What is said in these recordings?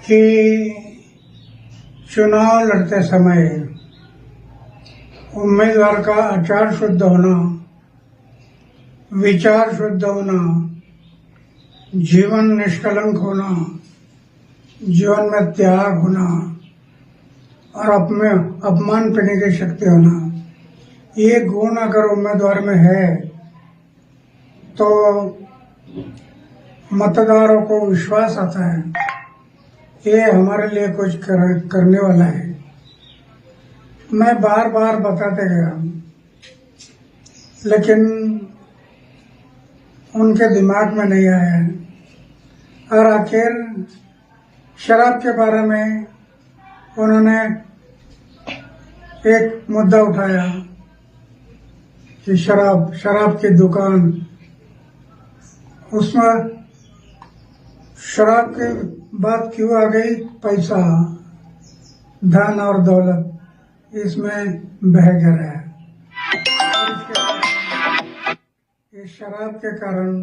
कि चुनाव लड़ते समय उम्मीदवार का आचार शुद्ध होना, विचार शुद्ध होना, जीवन निष्कलंक होना, जीवन में त्याग होना और अपमान करने की शक्ति होना, ये गुण अगर उम्मीदवार में है तो मतदारों को विश्वास आता है ये हमारे लिए कुछ करने वाला है। मैं बार बार बताते गया, लेकिन उनके दिमाग में नहीं आया है। और आखिर शराब के बारे में उन्होंने एक मुद्दा उठाया कि शराब की दुकान, उसमें शराब की बात क्यों आ गई? पैसा, धन और दौलत इसमें बह गया है। इस शराब के कारण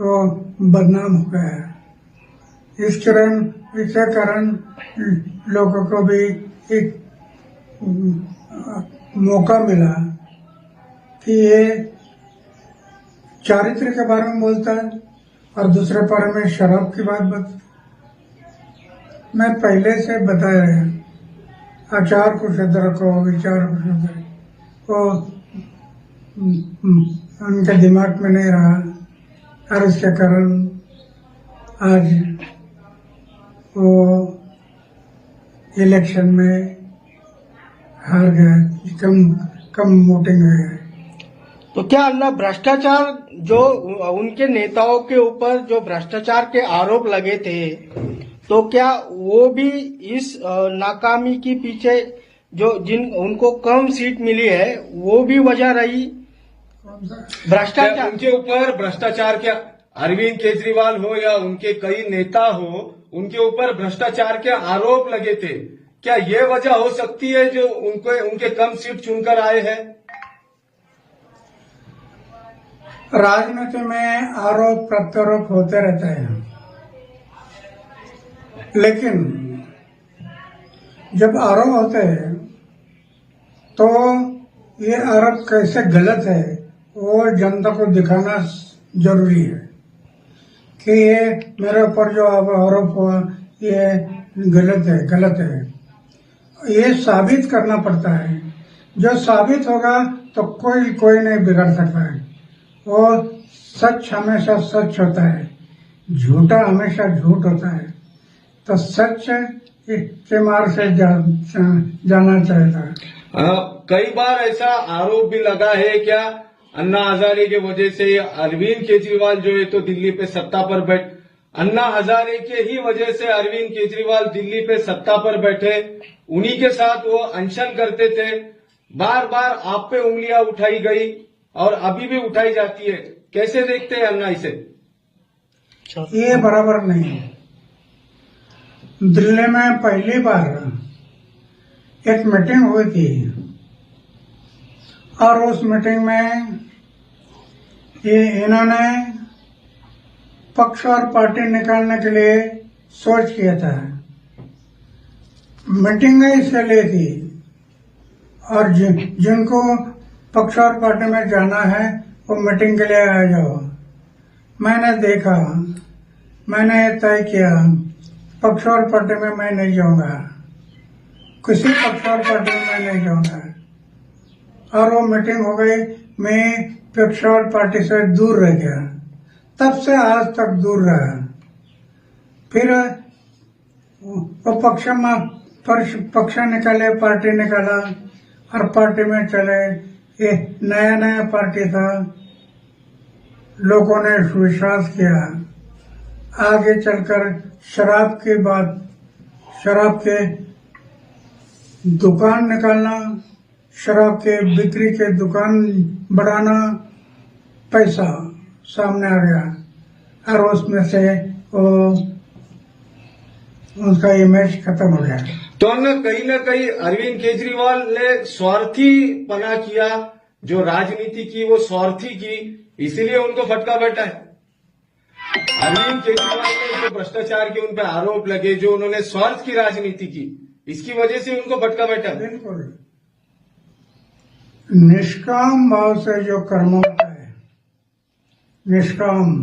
वो बदनाम हो गया है। इसके कारण लोगों को भी एक मौका मिला कि ये चारित्र के बारे में बोलता है और दूसरे बारे में शराब की बात बता। मैं पहले से बताया है, आचार को शुद्ध रखो, विचार को शुद्ध रखो, वो उनके दिमाग में नहीं रहा और इसके कारण आज वो इलेक्शन में हार गए, कम वोटिंग हुई है। तो क्या अन्ना भ्रष्टाचार जो उनके नेताओं के ऊपर जो भ्रष्टाचार के आरोप लगे थे, तो क्या वो भी इस नाकामी के पीछे जो उनको कम सीट मिली है वो भी वजह रही? भ्रष्टाचार उनके ऊपर भ्रष्टाचार, क्या अरविंद केजरीवाल हो या उनके कई नेता हो, उनके ऊपर भ्रष्टाचार के आरोप लगे थे, क्या ये वजह हो सकती है जो उनके कम सीट चुनकर आए हैं? राजनीति में आरोप प्रत्यारोप होते रहते हैं, लेकिन जब आरोप होते हैं तो ये आरोप कैसे गलत है वो जनता को दिखाना जरूरी है कि ये मेरे ऊपर जो आरोप हुआ ये गलत है। ये साबित करना पड़ता है। जो साबित होगा तो कोई नहीं बिगड़ सकता है। और सच हमेशा सच होता है, झूठा हमेशा झूठ होता है। तो सच के मार्ग से जाना चाहिए। कई बार ऐसा आरोप भी लगा है क्या अन्ना हजारे के वजह से अरविंद केजरीवाल जो है तो दिल्ली पे सत्ता पर अन्ना हजारे के ही वजह से अरविंद केजरीवाल दिल्ली पे सत्ता पर बैठे, उन्हीं के साथ वो अनशन करते थे। बार बार आप पे उंगलियां उठाई गई और अभी भी उठाई जाती है, कैसे देखते हैं अन्ना इसे? ये बराबर नहीं है। दिल्ली में पहली बार एक मीटिंग हुई थी और उस मीटिंग में इन्होंने पक्ष और पार्टी निकालने के लिए सोच किया था। मीटिंग इसके लिए थी और जिनको पक्ष और पार्टी में जाना है वो मीटिंग के लिए आ जाओ। मैंने देखा, मैंने तय किया पक्ष और पार्टी में मैं नहीं जाऊंगा, किसी पक्ष और पार्टी में मैं नहीं जाऊंगा। और वो मीटिंग हो गई, मैं पक्ष और पार्टी से दूर रह गया। तब से आज तक दूर रहा। फिर वो पक्ष निकाले, पार्टी निकाला और पार्टी में चले। ये नया पार्टी था, लोगों ने विश्वास किया। आगे चलकर शराब के दुकान निकालना, शराब के बिक्री के दुकान बढ़ाना, पैसा सामने आ गया और उसमें से उसका इमेज खत्म हो गया। तो न कहीं अरविंद केजरीवाल ने स्वार्थी पना किया, जो राजनीति की वो स्वार्थी की, इसीलिए उनको फटका बैठा है। अरविंद केजरीवाल ने जो भ्रष्टाचार के उन पे आरोप लगे, जो उन्होंने स्वार्थ की राजनीति की, इसकी वजह से उनको भटका बैठा। बिल्कुल निष्काम भाव से जो कर्म होता है, निष्काम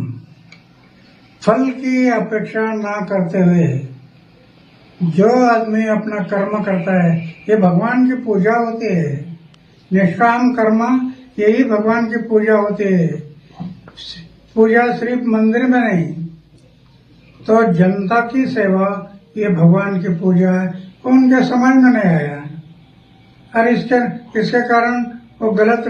फल की अपेक्षा ना करते हुए जो आदमी अपना कर्म करता है, ये भगवान की पूजा होती है। निष्काम कर्म यही भगवान की पूजा होती है। पूजा सिर्फ मंदिर में नहीं, तो जनता की सेवा ये भगवान की पूजा है। उनके समझ में नहीं आया और इसके कारण वो गलत